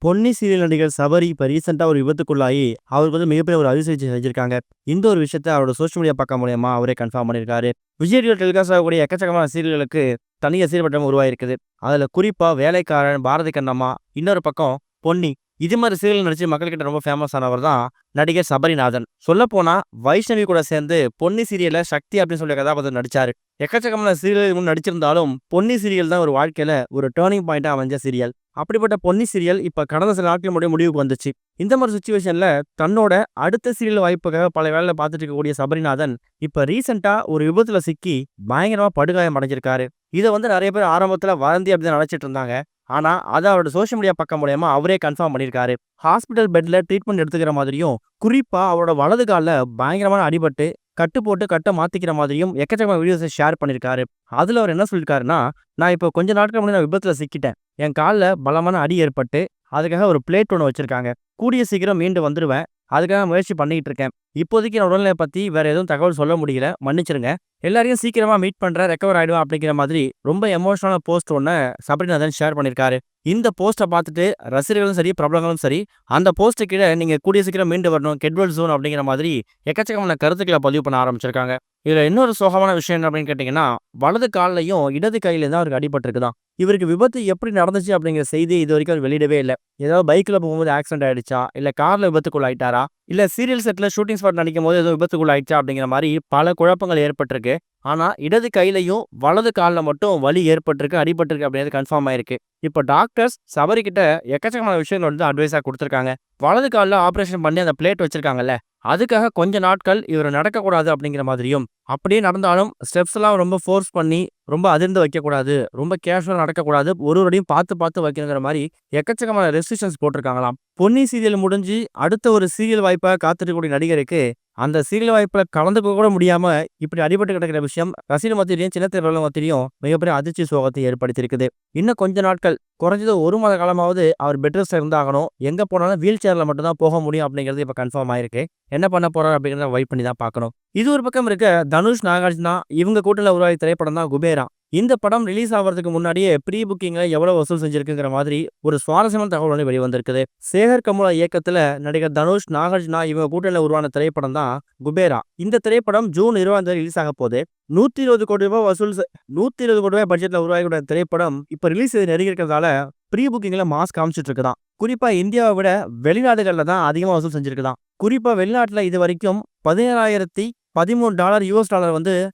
Ponni serial நடிகர் சபரி இப்ப ரீசெண்டா ஒரு விபத்துக்குள்ளாகி அவருக்கு மிகப்பெரிய ஒரு அறுவை சிகிச்சை செஞ்சிருக்காங்க. இந்த ஒரு விஷயத்த அவரோட சோஷியல் மீடியா பக்கம் மூலியமா அவரே கன்ஃபார்ம் பண்ணியிருக்காரு. விஜய் டிவி டெலிகாஸ்ட் ஆகக்கூடிய எக்கச்சக்கமான சீரியல்களுக்கு தனி ரசிகர் பட்டம் உருவாயிருக்குது. அதுல குறிப்பா வேலைக்காரன், பாரதி கண்ணம்மா, இன்னொரு பக்கம் பொன்னி, இது மாதிரி சீரியல் நடிச்சு மக்கள்கிட்ட ரொம்ப ஃபேமஸ் ஆனவர் தான் நடிகர் சபரிநாதன். சொல்ல போனா வைஷ்ணவி கூட சேர்ந்து பொன்னி சீரியல்ல சக்தி அப்படின்னு சொல்லி கதாபாத்திரம் நடிச்சாரு. எக்கச்சக்கமான சீரியல் நடிச்சிருந்தாலும் பொன்னி சீரியல் தான் ஒரு வாழ்க்கையில ஒரு டேர்னிங் பாயிண்டா அமைஞ்ச சீரியல். அப்படிப்பட்ட பொன்னி சீரியல் இப்ப கடந்த சில நாட்கள் முடிவுக்கு வந்துச்சு. இந்த மாதிரி சுச்சுவேஷன்ல தன்னோட அடுத்த சீரியல் வாய்ப்புக்காக பல வேலையில பார்த்துட்டு இருக்கக்கூடிய சபரிநாதன் இப்ப ரீசெண்டா ஒரு விபத்துல சிக்கி பயங்கரமா படுகாயம் அடைஞ்சிருக்காரு. இதை நிறைய பேர் ஆரம்பத்துல வதந்தி அப்படின்னு நினைச்சிட்டு இருந்தாங்க. ஆனா அதை அவரோட சோஷியல் மீடியா பக்கம் மூலமா அவரே கன்ஃபார்ம் பண்ணியிருக்காரு. ஹாஸ்பிட்டல் பெட்ல ட்ரீட்மெண்ட் எடுத்துக்கிற மாதிரியும், குறிப்பா அவரோட வலது காலில் பயங்கரமான அடிபட்டு கட்டு போட்டு கட்டை மாத்திக்கிற மாதிரியும் எக்கச்சக்கமான வீடியோஸை ஷேர் பண்ணியிருக்காரு. அதுல அவர் என்ன சொல்லியிருக்காருன்னா, நான் இப்போ கொஞ்ச நாட்கள் முன்னாடி நான் விபத்துல சிக்கிட்டேன். என் காலில் பலமான அடி ஏற்பட்டு அதுக்காக ஒரு பிளேட் ஒன்று வச்சிருக்காங்க. கூடிய சீக்கிரம் மீண்டு வந்துடுவேன். அதுக்காக முயற்சி பண்ணிக்கிட்டு இருக்கேன். இப்போதைக்கு என் உடல்நிலை பத்தி வேற எதுவும் தகவல் சொல்ல முடியல, மன்னிச்சிருங்க. எல்லாரையும் சீக்கிரமா மீட் பண்றேன், ரெக்கவர் ஆயிடுவேன் அப்படிங்கிற மாதிரி ரொம்ப எமோஷனலான போஸ்ட் ஒன்று சபரிநாதன் ஷேர் பண்ணியிருக்காரு. இந்த போஸ்ட்டை பார்த்துட்டு ரசிகர்களும் சரி, பிரபலங்களும் சரி, அந்த போஸ்ட்டு கீழே நீங்க கூடிய சீக்கிரம் மீண்டு வரணும், கெட்வெல் ஜோன் அப்படிங்கிற மாதிரி எக்கச்சக்கமான கருத்துக்களை பதிவு பண்ண ஆரம்பிச்சிருக்காங்க. இதுல இன்னொரு சோகமான விஷயம் என்ன அப்படின்னு கேட்டீங்கன்னா, வலது காலையும் இடது கையில தான் அவருக்கு அடிபட்டிருக்குதான். இவருக்கு விபத்து எப்படி நடந்துச்சு அப்படிங்கிற செய்தி இது வரைக்கும் அவர் வெளியிடவே இல்லை. ஏதாவது பைக்ல போகும்போது ஆக்சிடென்ட் ஆயிடுச்சா, இல்ல கார்ல விபத்துக்குள்ள ஆயிட்டாரா, இல்ல சீரியல் செட்ல ஷூட்டிங் ஸ்பாட் நடிக்கும் போது ஏதோ விபத்துக்குள்ள ஆயிடுச்சா அப்படிங்கிற மாதிரி பல குழப்பங்கள் ஏற்பட்டிருக்கு. ஆனா இடது கையிலையும் வலது காலில் மட்டும் வலி ஏற்பட்டிருக்கு, அடிபட்டிருக்கு அப்படிங்கிறது கன்ஃபார்ம் ஆயிருக்கு. இப்போ டாக்டர்ஸ் சபரி கிட்ட எக்கச்சக்கமான விஷயங்கள் அட்வைஸா கொடுத்துருக்காங்க. வலது காலில் ஆபரேஷன் பண்ணி அந்த பிளேட் வச்சிருக்காங்கல்ல, அதுக்காக கொஞ்ச நாட்கள் இவர் நடக்கக்கூடாது அப்படிங்கிற மாதிரியும், அப்படியே நடந்தாலும் ஸ்டெப்ஸ் எல்லாம் ரொம்ப ஃபோர்ஸ் பண்ணி ரொம்ப அதிர்ந்து வைக்கக்கூடாது, ரொம்ப கேஷுவலாக நடக்கக்கூடாது, ஒருவரையும் பார்த்து பார்த்து வைக்கணுங்கிற மாதிரி எக்கச்சக்கமான ரெஸ்ட்ரிக்ஷன்ஸ் போட்டிருக்காங்களாம். பொன்னி சீரியல் முடிஞ்சு அடுத்த ஒரு சீரியல் வாய்ப்பாக காத்திருக்கக்கூடிய நடிகருக்கு அந்த சீரியல் வாய்ப்பில் கலந்துக்க கூட முடியாம இப்படி அடிபட்டு கிடக்கிற விஷயம் ரசிகர் மத்தியிலையும் சின்ன திரையுலக மத்தியிலையும் மிகப்பெரிய அதிர்ச்சி சோகத்தை ஏற்படுத்தியிருக்குது. இன்னும் கொஞ்ச நாட்கள், குறைஞ்சது 1 மாத காலமாவது அவர் பெட் ரெஸ்ட்ல இருந்தாகணும். எங்க போனாலும் வீல் சேர்ல மட்டும் தான் போக முடியும் அப்படிங்கிறது இப்ப கன்ஃபார்ம் ஆயிருக்கு. என்ன பண்ண போறாரு அப்படிங்கிறத வெயிட் பண்ணி தான் பார்க்கணும். இது ஒரு பக்கம் இருக்க, தனுஷ், நாகார்ஜுனா இவங்க கூட்டணியில் உருவாகி திரைப்படம் தான் குபேரா. இந்த படம் ரிலீஸ் ஆகிறதுக்கு முன்னாடியே ப்ரீ புக்கிங்ல எவ்வளவு வசூல் செஞ்சிருக்குங்கிற மாதிரி ஒரு சுவாரஸ்யமான தகவல் ஒன்று வெளிவந்திருக்குது. சேகர் கமுலா இயக்கத்துல நடிகர் தனுஷ், நாகார்ஜுனா இவங்க கூட்டணியில் உருவான திரைப்படம் தான் குபேரா. இந்த திரைப்படம் ஜூன் 20 ரிலீஸ் ஆக போது. 120 கோடி ரூபாய் வசூல் 120 கோடி ரூபாய் பட்ஜெட்ல உருவாகிய திரைப்படம் இப்ப ரிலீஸ் நெருங்கி இருக்கிறதால ப்ரீ புக்கிங்ல மாஸ் காமிச்சிட்டு இருக்குதான். குறிப்பா இந்தியாவை விட வெளிநாடுகள்ல தான் அதிகமா வசூல் செஞ்சிருக்குதான். குறிப்பா வெளிநாட்டுல இது வரைக்கும் $17,013 US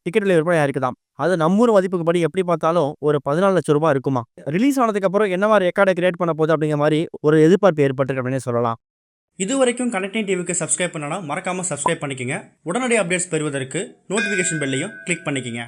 டிக்கெட் விற்பனை ஆயிருக்குதாம். அது நம்மூர் மதிப்புக்கு படி எப்படி பார்த்தாலும் ஒரு 14 லட்சம் ரூபாய் இருக்குமா. ரிலீஸ் ஆனதுக்கு அப்புறம் என்ன மாதிரி ரெக்கார்டை கிரியேட் பண்ண போகுது அப்படிங்கிற மாதிரி ஒரு எதிர்பார்ப்பு ஏற்பட்டிருக்கு அப்படின்னு சொல்லலாம். இது வரைக்கும் கனெக்டிங் டிவிக்கு சப்ஸ்கிரைப் பண்ணனா மறக்காம சப்ஸ்கிரைப் பண்ணிக்கங்க. உடனடி அப்டேட்ஸ் பெறுவதற்கு நோட்டிஃபிகேஷன் பெல்லையும் கிளிக் பண்ணிக்கங்க.